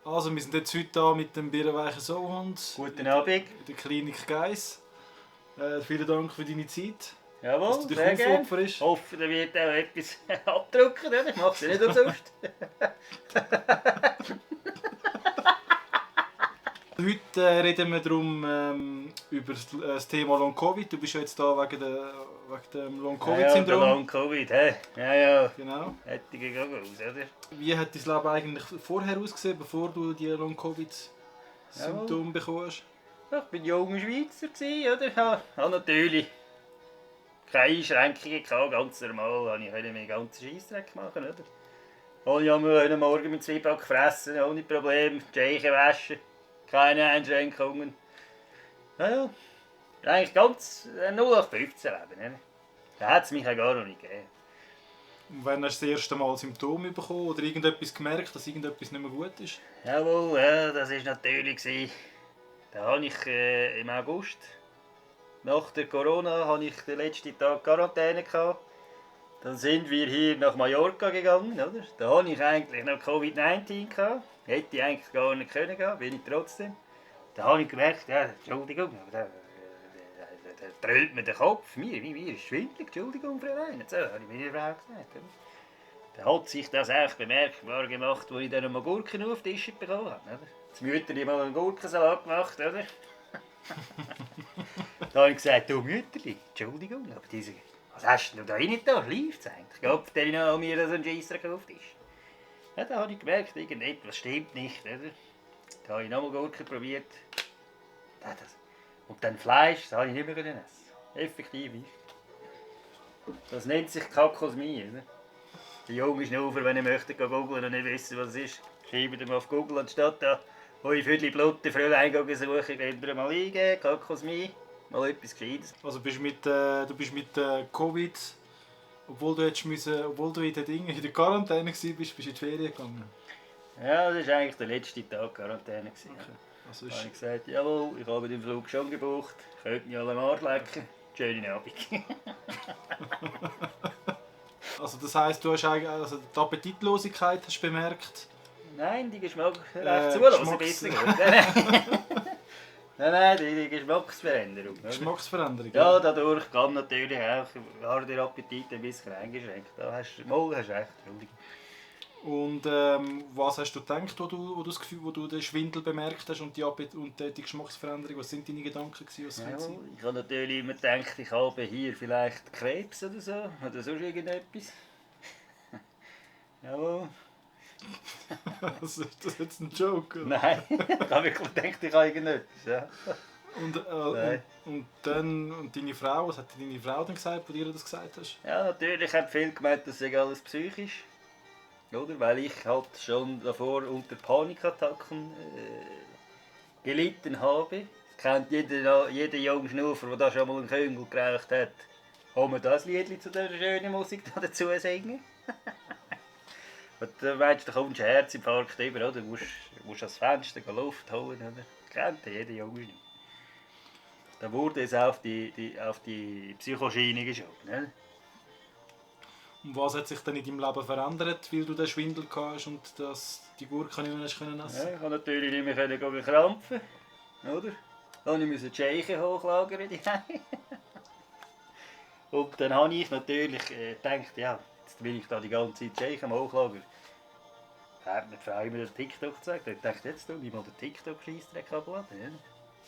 Also, wir sind jetzt heute hier mit dem Birrenweichen Sauhund. Guten Abend. In der Klinik Geiss. Vielen Dank für deine Zeit. Jawohl, Dass du dich sehr gerne. aufopferst. Ich hoffe, da wird auch etwas abdrucken, oder? Ich mache es nicht umsonst. Heute reden wir darum, über das Thema Long-Covid. Du bist ja jetzt hier wegen dem Long-Covid-Syndrom. Ja, Long-Covid, hä? Ja. Genau. Hätte ich aus, oder? Wie hat dein Leben eigentlich vorher ausgesehen, bevor du die Long-Covid-Symptome bekommst? Ja, ich war junger Schweizer, oder? Ich hatte natürlich keine Einschränkungen, ganz normal. Ich konnte meinen ganzen Scheissdreck machen, oder? Alle am Morgen mit Zwieback fressen, ohne Probleme, die Scheichen waschen, keine Einschränkungen. Ja. Eigentlich ganz 0 auf 15 Leben. Ne? Da hat es mich ja gar noch nicht gegeben. Und wann hast du das erste Mal Symptome bekommen oder irgendetwas gemerkt, dass irgendetwas nicht mehr gut ist? Jawohl, ja, das war natürlich. Da habe ich im August, nach der Corona, hatte ich den letzten Tag Quarantäne gehabt. Dann sind wir hier nach Mallorca gegangen, oder? Da hatte ich eigentlich noch Covid-19 gehabt. Hätte ich eigentlich gar nicht können gehen, bin ich trotzdem. Da habe ich gemerkt, ja, Entschuldigung, aber da dröhnt mir der Kopf. Mir ist schwindelig, Entschuldigung, Fräulein. So habe ich meiner Frau gesagt. Oder? Da hat sich das echt bemerkbar gemacht, als ich dann eine Gurken auf den Tisch bekommen habe. Oder? Das Mütterli mal einen Gurkensalat gemacht, oder? Da habe ich gesagt, du Mütterli, Entschuldigung, aber diese... Was hast du da rein da? Läuft es eigentlich? Gab der noch an mir so einen Scheissdreck auf den Tisch? Ja, da habe ich gemerkt, irgendetwas stimmt nicht, oder? Da habe ich nochmal Gurken probiert. Und dann Fleisch, das habe ich nicht mehr essen. Effektiv nicht. Das nennt sich Kakosmie, oder? Die jungen Schnaufer, wenn ihr möchtet, googeln und nicht wissen, was es ist, schreibt mal auf Google, anstatt da eure Viertel Blutte Fräulein suchen, könnt ihr mal eingeben, Kakosmie, mal etwas Gescheites. Also du bist mit Covid, obwohl du in in der Quarantäne warst, bist du in die Ferien gegangen? Ja, das war eigentlich der letzte Tag Quarantäne. Okay. Also Da habe ich gesagt, jawohl, ich habe den Flug schon gebucht, könnt mich alle am Arsch lecken, schönen Abend. Also das heisst, du hast eigentlich, die Appetitlosigkeit hast du bemerkt? Nein, die Geschmack recht zulassen, besser gut. Nein, die Geschmacksveränderung. Oder? Geschmacksveränderung? Ja, dadurch kann natürlich auch der Appetit ein bisschen eingeschränkt. Da hast du recht, Entschuldigung. Und was hast du gedacht, wo du den Schwindel bemerkt hast und die Geschmacksveränderung? Was sind deine Gedanken gewesen? Ja, ich habe natürlich immer gedacht, ich habe hier vielleicht Krebs oder so sonst irgendetwas. Jawohl. Also, ist das jetzt ein Joke? Oder? Nein, ich habe wirklich gedacht, ich habe irgendetwas. Ja. Und deine Frau, was hat deine Frau denn gesagt, wo dir das gesagt hast? Ja, natürlich haben viele gemeint, das sei alles psychisch. Oder? Weil ich halt schon davor unter Panikattacken gelitten habe. Das kennt jeder junge Schnurfer, der da schon mal einen Küngel geraucht hat. Kann man das Lied zu dieser schönen Musik da dazu singen? Und da meinst du, da kommst du einen Herzinfarkt über, oder? Du musst ans Fenster Luft holen, oder? Kennt jeder junge Schnurfer. Da wurde es auf die Psychoschiene geschoben. Ne? Und was hat sich dann in deinem Leben verändert, weil du den Schwindel hast und die Gurke nicht mehr essen konntest? Ja, ich konnte natürlich nicht mehr krampfen, oder? Dann musste ich die Scheichen hochlagern. Und dann habe ich natürlich gedacht, ja, jetzt will ich da die ganze Zeit Scheichen hochlagern. Da hat mir die Frau immer den TikTok gezeigt. Ich dachte, jetzt tue ich mal den TikTok-Scheissdreck abladen. Ja.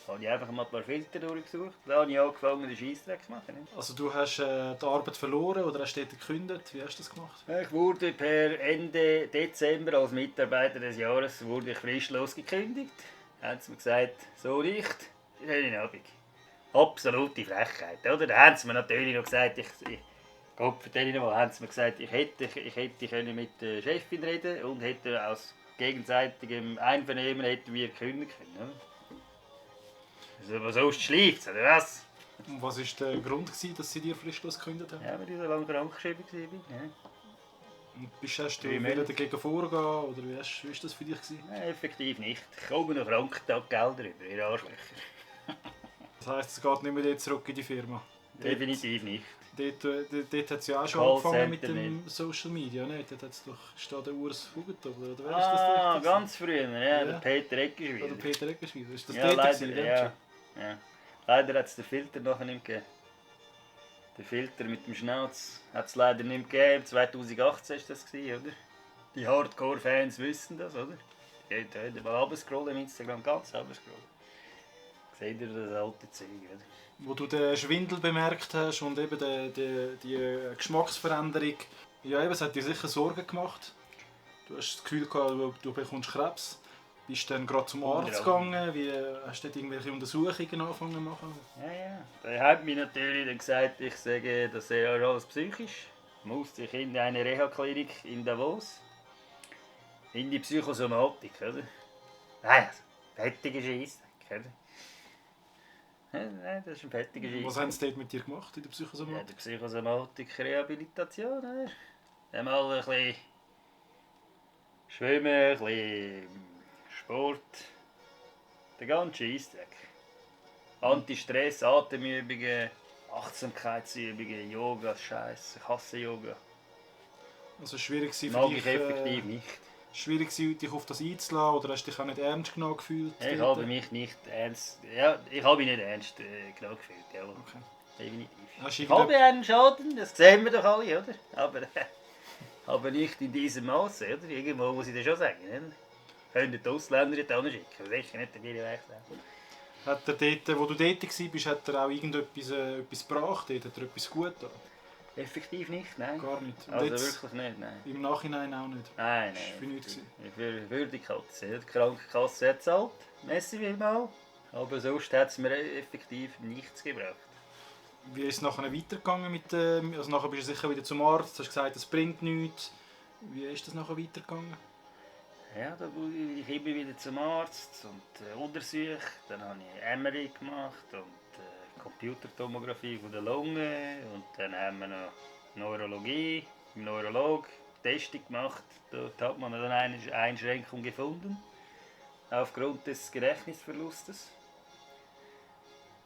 Da habe ich einfach mal ein paar Filter durchgesucht. Da habe ich angefangen, den Scheissdreck zu machen. Also du hast die Arbeit verloren oder hast du dort gekündigt? Wie hast du das gemacht? Ich wurde per Ende Dezember als Mitarbeiter des Jahres fristlos gekündigt. Haben sie mir gesagt, so nicht, schönen Abend. Absolute Frechheit, oder? Da haben sie mir natürlich noch gesagt, haben sie mir gesagt, ich hätte können mit der Chefin reden und hätte aus gegenseitigem Einvernehmen hätten wir kündigen können. Oder? Also, was sonst schläft, oder was? Und was war der Grund, dass sie dir fristlos gekündigt haben? Ja, weil ich so lange krankgeschrieben war. Ja. Und hast du wieder dagegen vorgehen oder wie war das für dich? Nein, effektiv nicht. Ich komme noch Krankentaggelder über, ihr Arschlöcher. Das heisst, es geht nicht mehr zurück in die Firma? Definitiv nicht. Dort hat es ja auch schon angefangen mit Callcenter dem Social Media, nicht? Dort hat's doch, steht der Urs Hugentober, oder wer Ah, ist das richtig? ganz früher, ja, Ja. der Peter Eckerschwil. Oder Peter Eckerschweiler, ist das Ja, dort leider, gewesen, in dem ja. Job? Ja. Leider hat es den Filter nachher nicht mehr gegeben. Der Filter mit dem Schnauz hat es leider nicht mehr gegeben. 2018 war das, oder? Die Hardcore-Fans wissen das, oder? Die gehen mal runterscrollen im Instagram, ganz runterscrollen. Seht ihr das alte Zeug, oder? Wo du den Schwindel bemerkt hast und eben die Geschmacksveränderung, ja eben, es hat dir sicher Sorgen gemacht. Du hast das Gefühl gehabt, du bekommst Krebs. Bist dann gerade zum Arzt gegangen? Wie, hast du dort irgendwelche Untersuchungen angefangen zu machen? Ja. Er hat mir natürlich dann gesagt, ich sage, das sei ja alles psychisch. Musste ich in eine Reha-Klinik in Davos. In die Psychosomatik, oder? Nein, fettige Scheissdreck, oder? Nein, das ist ein fettiger Scheissdreck. Was haben sie dort mit dir gemacht in der Ja, Psychosomatik? die Psychosomatik Rehabilitation, oder? Einmal ein bisschen Schwimmen, ein bisschen Sport. Der ganze Scheissdreck. Anti-Stress, Atemübungen, Achtsamkeitsübungen, Yoga, Scheiße. Ich hasse Yoga. Also schwierig war Mag für ich dich, effektiv nicht. schwierig war, dich auf das einzulassen oder hast du dich auch nicht ernst genommen gefühlt? Ich dort? habe mich nicht ernst. Ja, ich habe mich nicht ernst genug gefühlt. Ja, Okay. definitiv. Hast du Ich habe einen Schaden, das sehen wir doch alle, oder? Aber nicht in diesem Maße, oder? Irgendwo muss ich das schon sagen, oder? Können die Ausländer nicht hinschicken, sicher nicht in ihre Rechte. Hat er dort, wo du dort warst, hat er auch irgendetwas etwas gebracht? Dort? Hat er etwas gut getan? Effektiv nicht, nein. Gar nicht. Und Also jetzt wirklich nicht, nein. im Nachhinein auch nicht? Nein, Das war für nichts. Für Würdigkeit. Die Krankenkasse hat gezahlt, merci vielmals. Aber sonst hat es mir effektiv nichts gebracht. Wie ist es nachher weitergegangen mit dem? Also nachher bist du sicher wieder zum Arzt, hast gesagt, es bringt nichts. Wie ist das nachher weitergegangen? Ja, da bin ich immer wieder zum Arzt und untersucht. Dann habe ich MRI gemacht und Computertomographie von der Lunge. Und dann haben wir noch Neurologie, im Neurolog, Testung gemacht. Dort hat man dann eine Einschränkung gefunden, aufgrund des Gedächtnisverlustes.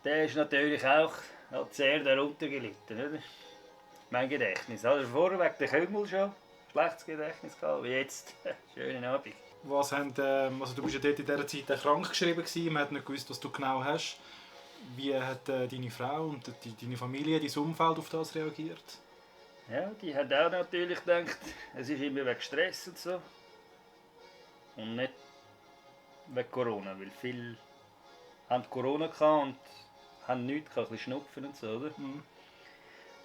Der ist natürlich auch hat sehr darunter gelitten, oder? Mein Gedächtnis. Also vorher wegen der Kümmel schon schlechtes Gedächtnis gehabt, wie jetzt. Schönen Abend. Was haben, also du bist ja dort in dieser Zeit auch krank geschrieben gewesen, man hat nicht gewusst, was du genau hast. Wie hat deine Frau und deine Familie, dein Umfeld auf das reagiert? Ja, die hat auch natürlich gedacht, es ist immer wegen Stress und so. Und nicht wegen Corona, weil viele haben Corona gehabt und haben nichts gehabt, ein bisschen Schnupfen und so, oder? Mhm.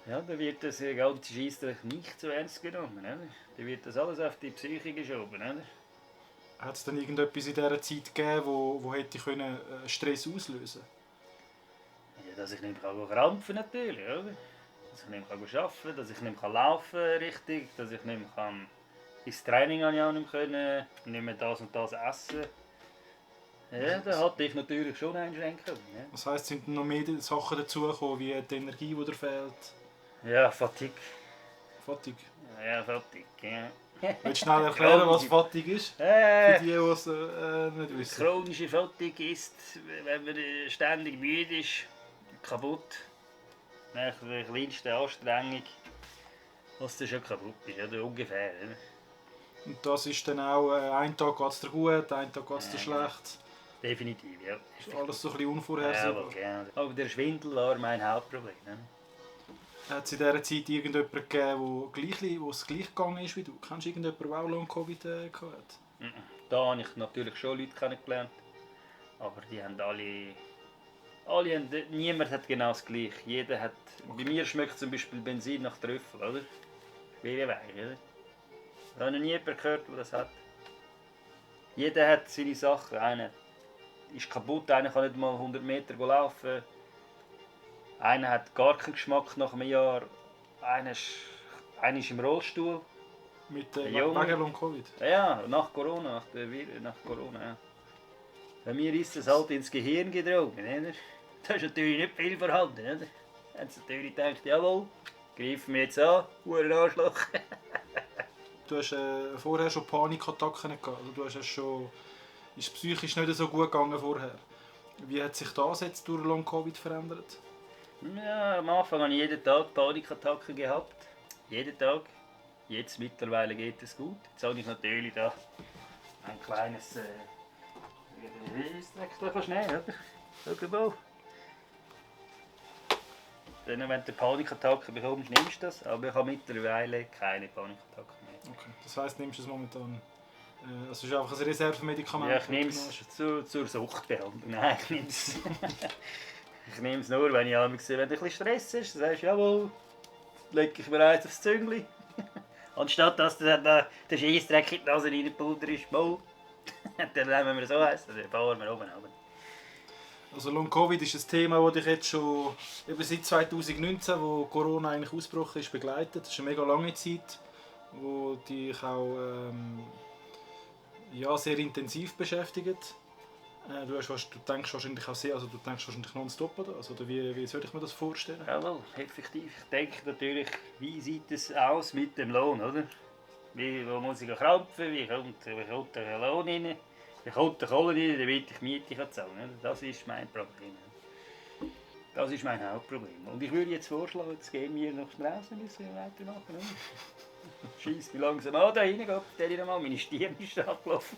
Ja, da wird das ganze Scheissdreck nicht so ernst genommen, oder? Da wird das alles auf die Psyche geschoben, oder? Hat es dann irgendetwas in dieser Zeit gegeben, wo hätte können, Stress auslösen konnte? Ja, dass ich nicht mehr krampfen kann, natürlich, oder? Dass ich nicht mehr arbeiten kann, dass ich nicht mehr laufen kann, richtig, dass ich nicht mehr ins Training habe ich auch nicht mehr, nicht mehr das und das essen. Ja, da hatte ich natürlich schon Einschränkungen. Ja. Das heisst, sind noch mehr Sachen dazugekommen, wie die Energie, die dir fehlt? Ja, Fatigue. Fatigue. Ja, Fatigue, ja. Willst du schnell erklären, was Fatigue ist? Für die, die es nicht wissen. Chronische Fatigue ist, wenn man ständig müde ist, kaputt. Nach der kleinsten Anstrengung, dass du schon kaputt bist, oder ungefähr. Oder? Und das ist dann auch, einen Tag geht es dir gut, einen Tag geht es dir schlecht. Definitiv, ja. Ist alles so ein bisschen unvorhersehbar. Ja, aber der Schwindel war mein Hauptproblem. Ne? Hat es in dieser Zeit irgendjemanden gegeben, wo es gleich gegangen ist wie du? Kennst du irgendjemanden, der auch Long-Covid hatte? Da habe ich natürlich schon Leute kennengelernt. Aber die haben alle niemand hat genau das Gleiche. Jeder hat, bei mir schmeckt zum Beispiel Benzin nach Trüffel, oder? Wie Wein, oder? Ich habe noch nie jemanden gehört, der das hat. Jeder hat seine Sachen. Einer ist kaputt, einer kann nicht mal 100 Meter laufen. Einer hat gar keinen Geschmack nach einem Jahr. Einer ist im Rollstuhl. Mit Ein wegen Junge. Long-Covid? Ja, nach Corona. Nach Corona ja. Bei mir ist es halt ins Gehirn gedrungen. Oder? Da ist natürlich nicht viel vorhanden. Oder? Dann haben sie natürlich gedacht, jawohl, greifen wir jetzt an, huren Arschloch. Du hast vorher schon Panikattacken gehabt. Also du hast es schon, ist psychisch nicht so gut gegangen vorher. Wie hat sich das jetzt durch Long-Covid verändert? Ja, am Anfang habe ich jeden Tag Panikattacken gehabt. Jeden Tag. Jetzt mittlerweile geht es gut. Jetzt habe ich natürlich da ein kleines... wie ist das schnell, oder? Schau mal. Dann, wenn du Panikattacken bekommst, nimmst du das. Aber ich habe mittlerweile keine Panikattacken mehr. Okay. Das heisst, nimmst du es momentan... es ist einfach ein Reservemedikament. Ja, ich nehme es zur Suchtbehandlung. Nein, ich nehme es. Ich nehme es nur, wenn ich abends sehe, wenn du ein bisschen Stress ist, dann sagst du, jawohl, lege ich mir eins aufs Züngli. Anstatt dass der Scheissdreck in die Nase reinpulver ist, mal. Dann nehmen wir so eins, dann fahren wir oben runter. Also Long-Covid ist ein Thema, das dich jetzt schon eben seit 2019, wo Corona eigentlich ausgebrochen ist, begleitet. Das ist eine mega lange Zeit, wo dich auch ja, sehr intensiv beschäftigt. Du denkst wahrscheinlich auch sehr, also du denkst wahrscheinlich nonstop, oder? Also, oder wie soll ich mir das vorstellen? Jawohl, effektiv. Ich denke natürlich, wie sieht es aus mit dem Lohn, oder? Wo muss ich krampfen, wie kommt der Lohn rein, wie kommt der Kohle rein, damit ich Miete zahlen kann. Das ist mein Problem. Das ist mein Hauptproblem. Und ich würde jetzt vorschlagen, jetzt gehen wir nach draußen ein bisschen weitermachen. Scheiss mich langsam an, da rein, der ich nochmal meine Stirn ist abgelaufen.